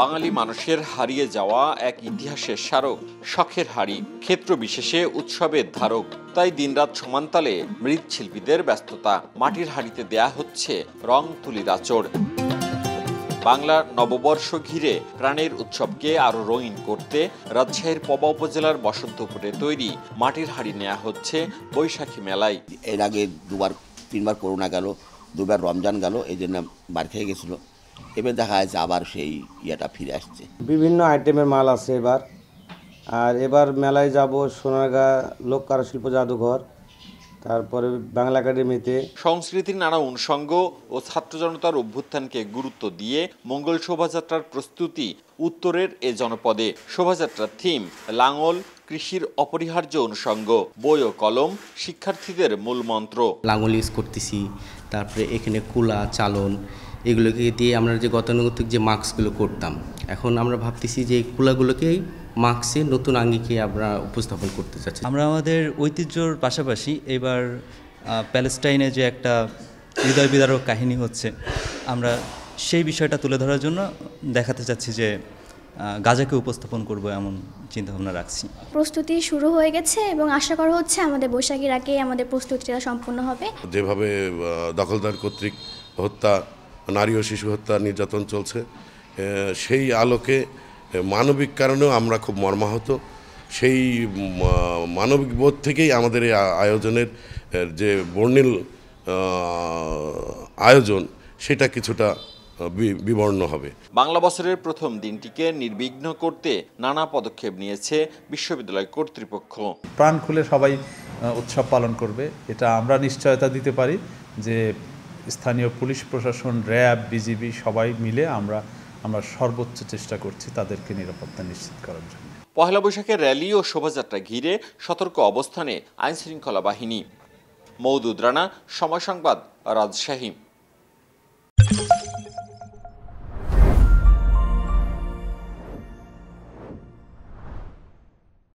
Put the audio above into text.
বাঙালি মানুষের হারিয়ে যাওয়া এক ইতিহাসের স্মারক, শখের হাড়ি, ক্ষেত্র বিশেষে উৎসবের ধারক। তাই দিনরাত সমানতালে মৃৎশিল্পীদের ব্যস্ততা। মাটির হাড়িতে দেয়া হচ্ছে রং তুলির আঁচড়। বাংলার নববর্ষ ঘিরে প্রাণের উৎসবকে আরো রঙিন করতে রাজশাহীর পবা উপজেলার বসন্তপুরে তৈরি মাটির হাড়ি নেওয়া হচ্ছে বৈশাখী মেলায়। এর আগে তিনবার করোনা গেল, দুবার রমজান গেল, এই জন্য মার খেয়ে গেছিল। এবার দেখা যাচ্ছে আবার সেই ইয়েটা ফিরে আসছে। বিভিন্ন আইটেমের মাল আছে এবার। আর এবার মেলায় যাব সোনারগাঁ লোক কারুশিল্প জাদুঘর, তারপরে বাংলা একাডেমিতে। সংস্কৃতির নানা অনুষঙ্গ ও ছাত্র জনতার অভ্যুত্থানকে গুরুত্ব দিয়ে মঙ্গল শোভাযাত্রার প্রস্তুতি উত্তরের এ জনপদে। শোভাযাত্রার থিম লাঙল, কৃষির অপরিহার্য অনুষঙ্গ, বই ও কলম শিক্ষার্থীদের মূল মন্ত্র। লাঙল ইউজ করতেছি, তারপরে এখানে কুলা, চালন, এগুলোকে দিয়ে আমরা যে গতানুগতিক যে মাস্কগুলো করতাম, এখন আমরা ভাবতেছি যে এই কুলাগুলোকেই মাস্কে নতুন আঙ্গিকে আমরা উপস্থাপন করতে চাচ্ছি। আমরা আমাদের ঐতিহ্যর পাশাপাশি এবার প্যালেস্টাইনে যে একটা হৃদয় বিদারক কাহিনী হচ্ছে, আমরা সেই বিষয়টা তুলে ধরার জন্য দেখাতে চাচ্ছি যে গাজাকে উপস্থাপন করব এমন চিন্তাভাবনা রাখছি। প্রস্তুতি শুরু হয়ে গেছে এবং আশা করা হচ্ছে আমাদের বৈশাখীর আগে আমাদের প্রস্তুতিটা সম্পূর্ণ হবে। যেভাবে দখলদার কর্তৃক হত্যা, নারী ও শিশু হত্যা, নির্যাতন চলছে, সেই আলোকে মানবিক কারণেও আমরা খুব মর্মাহত। সেই মানবিক বোধ থেকেই আমাদের এই আয়োজনের যে বর্ণিল আয়োজন, সেটা কিছুটা বিবর্ণ হবে। বাংলা বছরের প্রথম দিনটিকে নির্বিঘ্ন করতে নানা পদক্ষেপ নিয়েছে বিশ্ববিদ্যালয় কর্তৃপক্ষ। প্রাণ খুলে সবাই উৎসব পালন করবে, এটা আমরা নিশ্চয়তা দিতে পারি যে স্থানীয় পুলিশ প্রশাসন, র্যাব, বিজিবি সবাই মিলে আমরা সর্বোচ্চ চেষ্টা করছি তাদেরকে নিরাপত্তা নিশ্চিত করার জন্য। পহেলা বৈশাখের র্যালি ও শোভাযাত্রা ঘিরে সতর্ক অবস্থানে আইনশৃঙ্খলা বাহিনী। মওদুদ রানা, সময় সংবাদ, রাজশাহী।